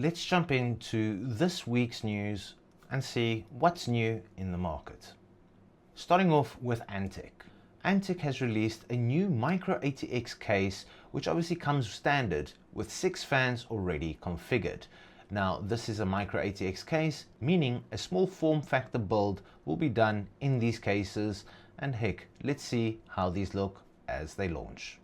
let's jump into this week's news and see what's new in the market. Starting off with Antec. Antec has released a new micro-ATX case, which obviously comes standard with 6 fans already configured. Now, this is a micro-ATX case, meaning a small form factor build will be done in these cases, and heck, let's see how these look as they launch.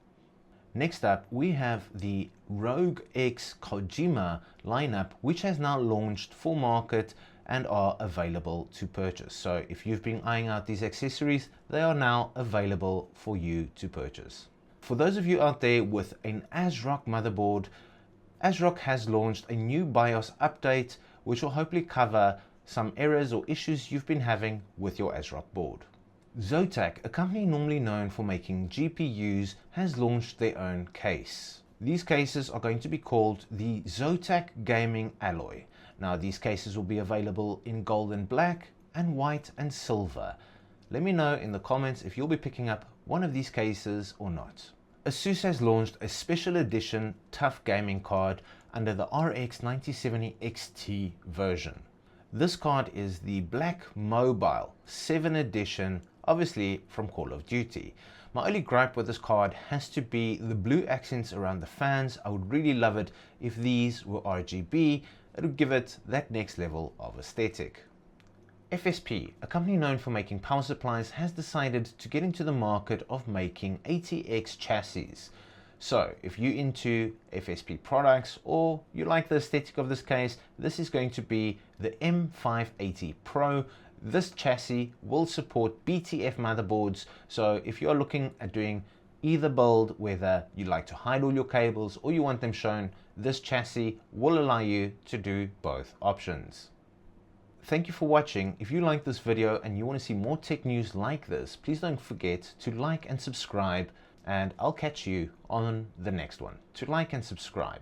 Next up, we have the Rogue X Kojima lineup, which has now launched for market and are available to purchase. So if you've been eyeing out these accessories, they are now available for you to purchase. For those of you out there with an ASRock motherboard, ASRock has launched a new BIOS update, which will hopefully cover some errors or issues you've been having with your ASRock board. ZOTAC, a company normally known for making GPUs, has launched their own case. These cases are going to be called the ZOTAC Gaming Alloy. Now, these cases will be available in gold and black and white and silver. Let me know in the comments if you'll be picking up one of these cases or not. ASUS has launched a special edition tough gaming card under the RX 9070 XT version. This card is the Black Mobile 7 edition, obviously from Call of Duty. My only gripe with this card has to be the blue accents around the fans. I would really love it if these were RGB. It would give it that next level of aesthetic. FSP, a company known for making power supplies, has decided to get into the market of making ATX chassis. So if you're into FSP products or you like the aesthetic of this case, this is going to be the M580 PRO. This chassis will support BTF motherboards, so if you're looking at doing either build, whether you like to hide all your cables or you want them shown, this chassis will allow you to do both options. Thank you for watching. If you like this video and you want to see more tech news like this, please don't forget to like and subscribe, and I'll catch you on the next one. To like and subscribe.